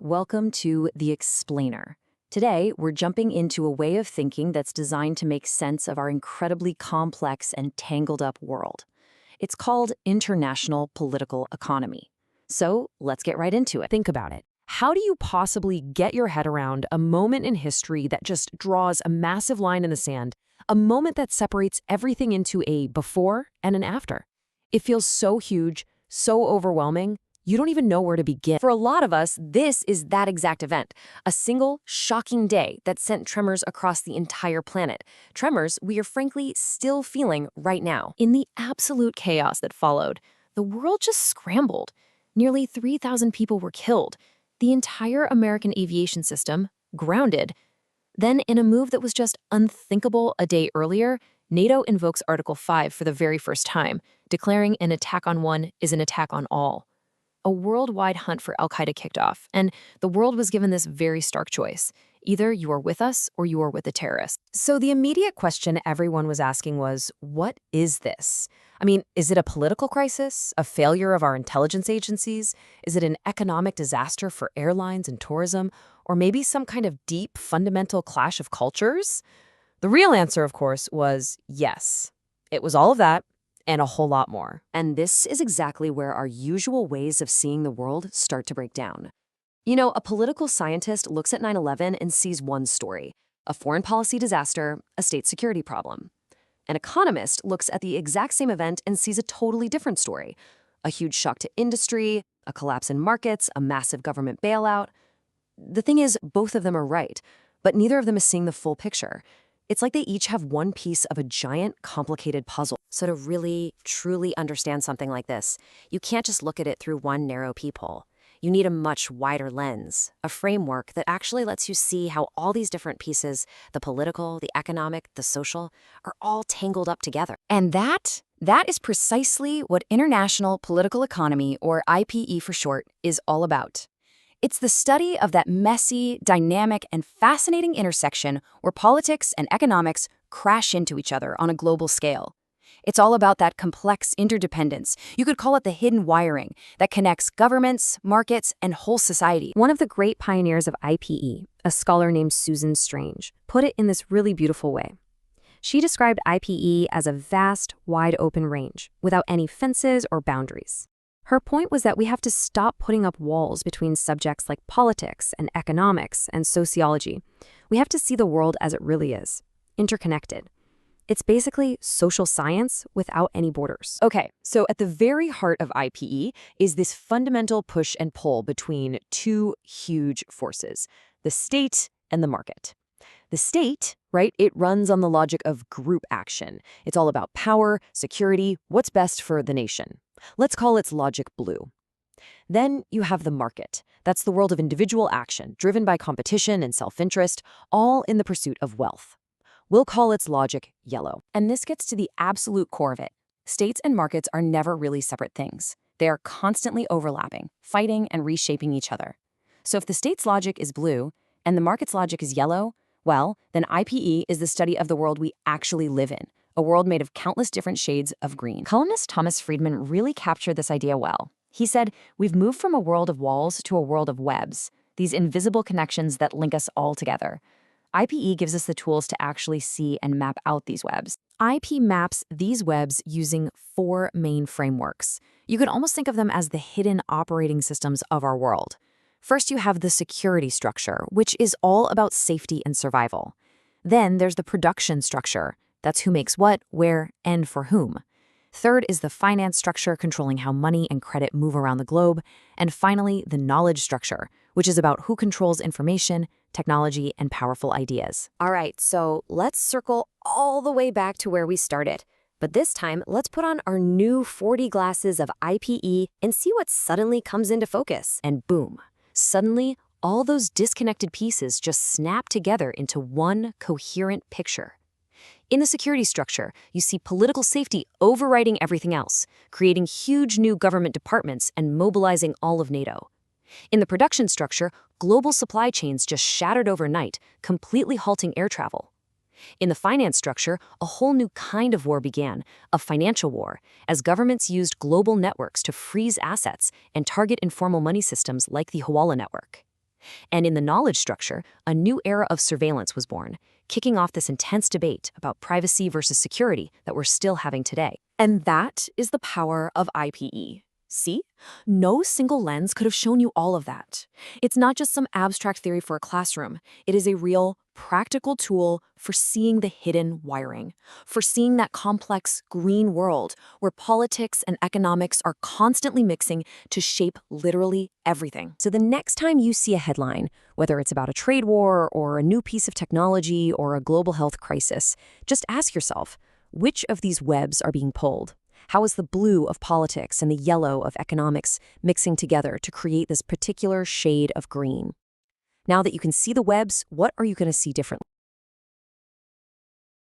Welcome to The Explainer. Today, we're jumping into a way of thinking that's designed to make sense of our incredibly complex and tangled up world. It's called international political economy. So let's get right into it. Think about it. How do you possibly get your head around a moment in history that just draws a massive line in the sand, a moment that separates everything into a before and an after? It feels so huge, so overwhelming, you don't even know where to begin. For a lot of us, this is that exact event, a single, shocking day that sent tremors across the entire planet. Tremors we are frankly still feeling right now. In the absolute chaos that followed, the world just scrambled. Nearly 3,000 people were killed. The entire American aviation system grounded. Then, in a move that was just unthinkable a day earlier, NATO invokes Article 5 for the very first time, declaring an attack on one is an attack on all. A worldwide hunt for al-Qaeda kicked off, and the world was given this very stark choice. Either you are with us or you are with the terrorists. So the immediate question everyone was asking was, what is this? I mean, is it a political crisis? A failure of our intelligence agencies? Is it an economic disaster for airlines and tourism? Or maybe some kind of deep, fundamental clash of cultures? The real answer, of course, was yes. It was all of that and a whole lot more. And this is exactly where our usual ways of seeing the world start to break down. You know, a political scientist looks at 9/11 and sees one story, a foreign policy disaster, a state security problem. An economist looks at the exact same event and sees a totally different story, a huge shock to industry, a collapse in markets, a massive government bailout. The thing is, both of them are right, but neither of them is seeing the full picture. It's like they each have one piece of a giant, complicated puzzle. So to really, truly understand something like this, you can't just look at it through one narrow peephole. You need a much wider lens, a framework that actually lets you see how all these different pieces, the political, the economic, the social, are all tangled up together. And that is precisely what international political economy, or IPE for short, is all about. It's the study of that messy, dynamic, and fascinating intersection where politics and economics crash into each other on a global scale. It's all about that complex interdependence. You could call it the hidden wiring that connects governments, markets, and whole society. One of the great pioneers of IPE, a scholar named Susan Strange, put it in this really beautiful way. She described IPE as a vast, wide-open range, without any fences or boundaries. Her point was that we have to stop putting up walls between subjects like politics and economics and sociology. We have to see the world as it really is, interconnected. It's basically social science without any borders. Okay, so at the very heart of IPE is this fundamental push and pull between two huge forces, the state and the market. The state, right, it runs on the logic of group action. It's all about power, security, what's best for the nation. Let's call its logic blue. Then you have the market. That's the world of individual action, driven by competition and self-interest, all in the pursuit of wealth. We'll call its logic yellow. And this gets to the absolute core of it. States and markets are never really separate things. They are constantly overlapping, fighting and reshaping each other. So if the state's logic is blue and the market's logic is yellow, well, then IPE is the study of the world we actually live in, a world made of countless different shades of green. Columnist Thomas Friedman really captured this idea well. He said, "We've moved from a world of walls to a world of webs, these invisible connections that link us all together." IPE gives us the tools to actually see and map out these webs. IP maps these webs using 4 main frameworks. You could almost think of them as the hidden operating systems of our world. First, you have the security structure, which is all about safety and survival. Then there's the production structure. That's who makes what, where, and for whom. Third is the finance structure, controlling how money and credit move around the globe. And finally, the knowledge structure, which is about who controls information, technology, and powerful ideas. All right, so let's circle all the way back to where we started. But this time, let's put on our new 40 glasses of IPE and see what suddenly comes into focus. And boom, suddenly, all those disconnected pieces just snap together into one coherent picture. In the security structure, you see political safety overriding everything else, creating huge new government departments and mobilizing all of NATO. In the production structure, global supply chains just shattered overnight, completely halting air travel. In the finance structure, a whole new kind of war began, a financial war, as governments used global networks to freeze assets and target informal money systems like the Hawala network. And in the knowledge structure, a new era of surveillance was born, kicking off this intense debate about privacy versus security that we're still having today. And that is the power of IPE. See? No single lens could have shown you all of that. It's not just some abstract theory for a classroom. It is a real, practical tool for seeing the hidden wiring, for seeing that complex green world where politics and economics are constantly mixing to shape literally everything. So the next time you see a headline, whether it's about a trade war or a new piece of technology or a global health crisis, just ask yourself, which of these webs are being pulled? How is the blue of politics and the yellow of economics mixing together to create this particular shade of green? Now that you can see the webs, what are you going to see differently?